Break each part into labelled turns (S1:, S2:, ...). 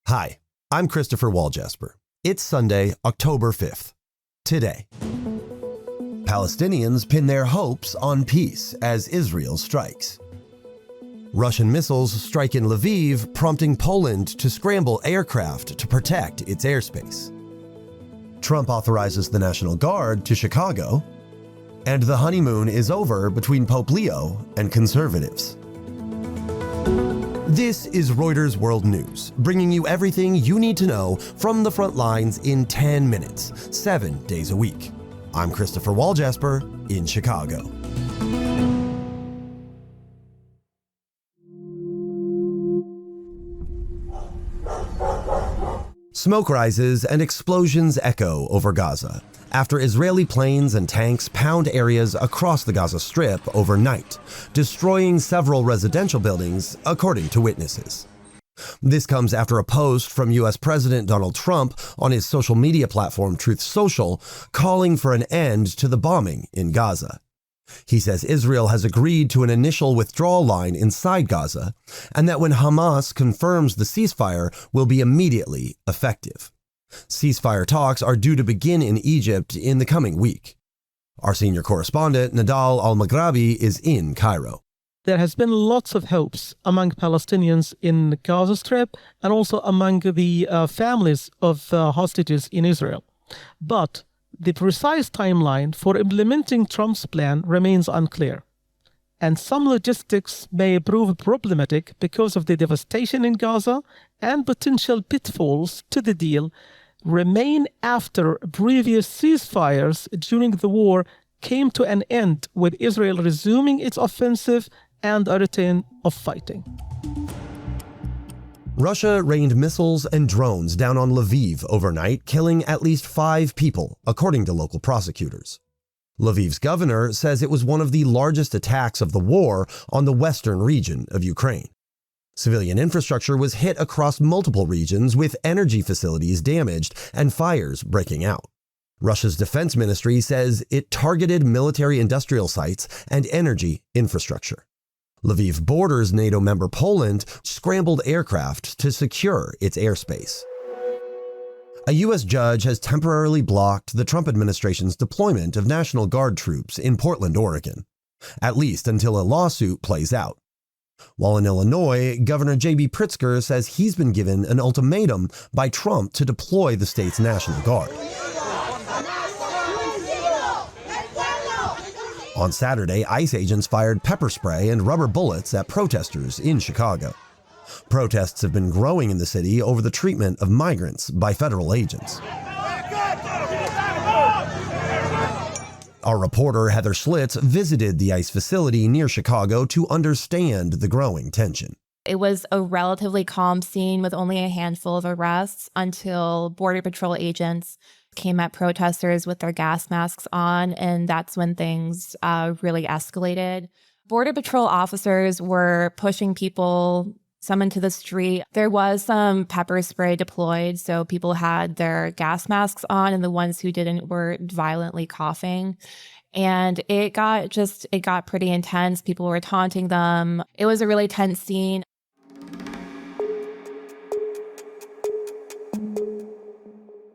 S1: Hi, I'm Christopher Walljasper. It's Sunday, October 5th. Today, Palestinians pin their hopes on peace as Israel strikes. Russian missiles strike in Lviv, prompting Poland to scramble aircraft to protect its airspace. Trump authorizes the National Guard to Chicago, and the honeymoon is over between Pope Leo and conservatives. This is Reuters World News, bringing you everything you need to know from the front lines in 10 minutes, 7 days a week. I'm Christopher Walljasper in Chicago. Smoke rises and explosions echo over Gaza after Israeli planes and tanks pound areas across the Gaza Strip overnight, destroying several residential buildings, according to witnesses. This comes after a post from U.S. President Donald Trump on his social media platform Truth Social, calling for an end to the bombing in Gaza. He says Israel has agreed to an initial withdrawal line inside Gaza, and that when Hamas confirms the ceasefire will be immediately effective. Ceasefire talks are due to begin in Egypt in the coming week. Our senior correspondent, Nadal Al-Maghrabi, is in Cairo.
S2: There has been lots of hopes among Palestinians in the Gaza Strip and also among the families of hostages in Israel. But the precise timeline for implementing Trump's plan remains unclear. And some logistics may prove problematic because of the devastation in Gaza, and potential pitfalls to the deal remain after previous ceasefires during the war came to an end, with Israel resuming its offensive and a return of fighting.
S1: Russia rained missiles and drones down on Lviv overnight, killing at least 5 people, according to local prosecutors. Lviv's governor says it was one of the largest attacks of the war on the western region of Ukraine. Civilian infrastructure was hit across multiple regions, with energy facilities damaged and fires breaking out. Russia's defense ministry says it targeted military-industrial sites and energy infrastructure. Lviv borders NATO member Poland, scrambled aircraft to secure its airspace. A U.S. judge has temporarily blocked the Trump administration's deployment of National Guard troops in Portland, Oregon, at least until a lawsuit plays out. While in Illinois, Governor J.B. Pritzker says he's been given an ultimatum by Trump to deploy the state's National Guard. On Saturday, ICE agents fired pepper spray and rubber bullets at protesters in Chicago. Protests have been growing in the city over the treatment of migrants by federal agents. Our reporter Heather Schlitz visited the ICE facility near Chicago to understand the growing tension.
S3: It was a relatively calm scene with only a handful of arrests until Border Patrol agents came at protesters with their gas masks on, and that's when things really escalated. Border Patrol officers were pushing people, some into the street. There was some pepper spray deployed, so people had their gas masks on, and the ones who didn't were violently coughing. And it got pretty intense. People were taunting them. It was a really tense scene.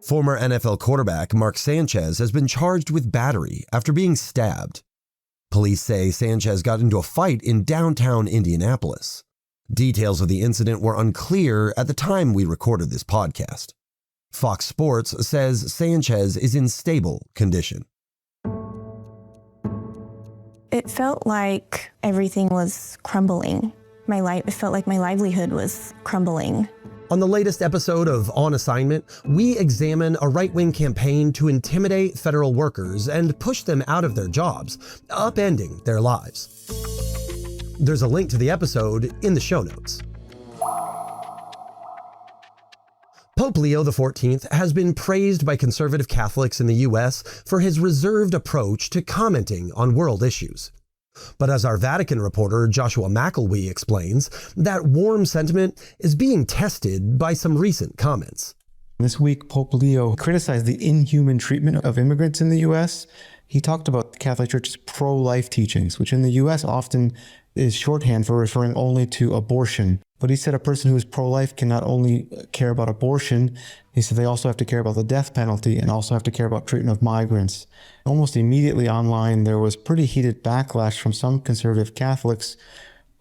S1: Former NFL quarterback Mark Sanchez has been charged with battery after being stabbed. Police say Sanchez got into a fight in downtown Indianapolis. Details of the incident were unclear at the time we recorded this podcast. Fox Sports says Sanchez is in stable condition.
S4: It felt like everything was crumbling. It felt like my livelihood was crumbling.
S1: On the latest episode of On Assignment, we examine a right-wing campaign to intimidate federal workers and push them out of their jobs, upending their lives. There's a link to the episode in the show notes. Pope Leo XIV has been praised by conservative Catholics in the U.S. for his reserved approach to commenting on world issues. But as our Vatican reporter Joshua McElwee explains, that warm sentiment is being tested by some recent comments.
S5: This week, Pope Leo criticized the inhuman treatment of immigrants in the U.S. He talked about the Catholic Church's pro-life teachings, which in the U.S. often is shorthand for referring only to abortion. But he said a person who is pro-life can not only care about abortion, he said they also have to care about the death penalty and also have to care about treatment of migrants. Almost immediately online, there was pretty heated backlash from some conservative Catholics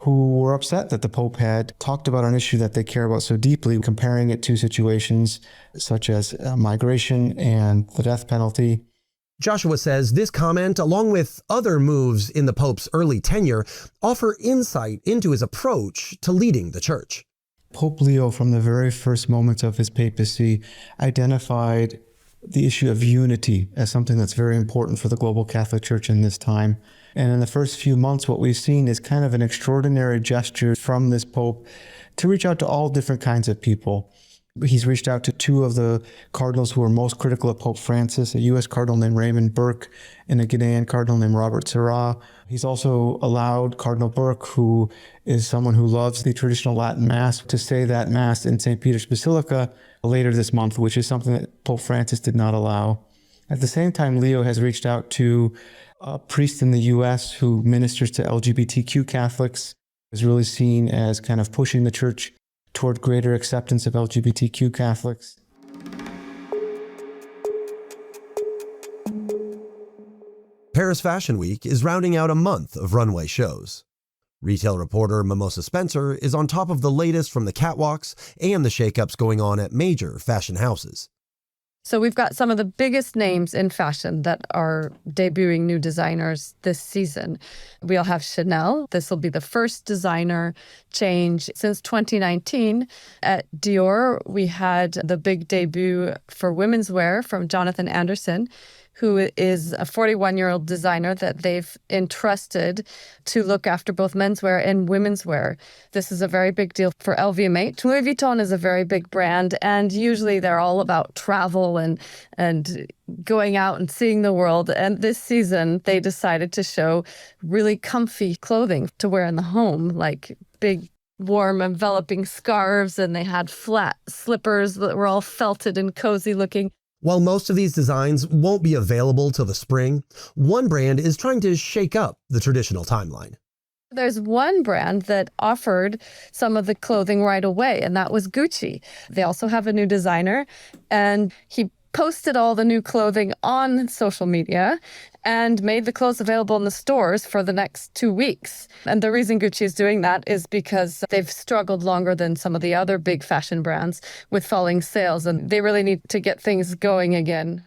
S5: who were upset that the Pope had talked about an issue that they care about so deeply, comparing it to situations such as migration and the death penalty.
S1: Joshua says this comment, along with other moves in the Pope's early tenure, offer insight into his approach to leading the church.
S5: Pope Leo, from the very first moments of his papacy, identified the issue of unity as something that's very important for the global Catholic Church in this time. And in the first few months, what we've seen is kind of an extraordinary gesture from this Pope to reach out to all different kinds of people. He's reached out to two of the cardinals who were most critical of Pope Francis, a U.S. cardinal named Raymond Burke and a Ghanaian cardinal named Robert Sarah. He's also allowed Cardinal Burke, who is someone who loves the traditional Latin Mass, to say that Mass in St. Peter's Basilica later this month, which is something that Pope Francis did not allow. At the same time, Leo has reached out to a priest in the U.S. who ministers to LGBTQ Catholics, is really seen as kind of pushing the church toward greater acceptance of LGBTQ Catholics.
S1: Paris Fashion Week is rounding out a month of runway shows. Retail reporter Mimosa Spencer is on top of the latest from the catwalks and the shakeups going on at major fashion houses.
S6: So we've got some of the biggest names in fashion that are debuting new designers this season. We'll have Chanel. This will be the first designer change since 2019. At Dior, we had the big debut for women's wear from Jonathan Anderson, who is a 41-year-old designer that they've entrusted to look after both menswear and women's wear. This is a very big deal for LVMH. Louis Vuitton is a very big brand, and usually they're all about travel and going out and seeing the world. And this season, they decided to show really comfy clothing to wear in the home, like big, warm, enveloping scarves, and they had flat slippers that were all felted and cozy looking.
S1: While most of these designs won't be available till the spring, one brand is trying to shake up the traditional timeline.
S6: There's one brand that offered some of the clothing right away, and that was Gucci. They also have a new designer, and he posted all the new clothing on social media and made the clothes available in the stores for the next 2 weeks. And the reason Gucci is doing that is because they've struggled longer than some of the other big fashion brands with falling sales, and they really need to get things going again.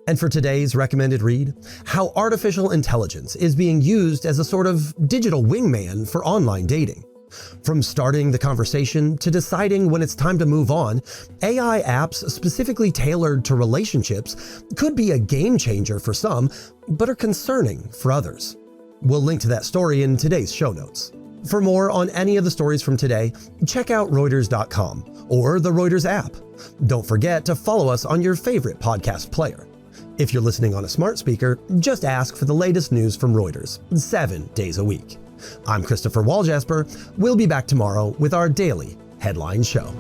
S1: And for today's recommended read, how artificial intelligence is being used as a sort of digital wingman for online dating. From starting the conversation to deciding when it's time to move on, AI apps specifically tailored to relationships could be a game changer for some, but are concerning for others. We'll link to that story in today's show notes. For more on any of the stories from today, check out Reuters.com or the Reuters app. Don't forget to follow us on your favorite podcast player. If you're listening on a smart speaker, just ask for the latest news from Reuters, 7 days a week. I'm Christopher Waljasper. We'll be back tomorrow with our daily headline show.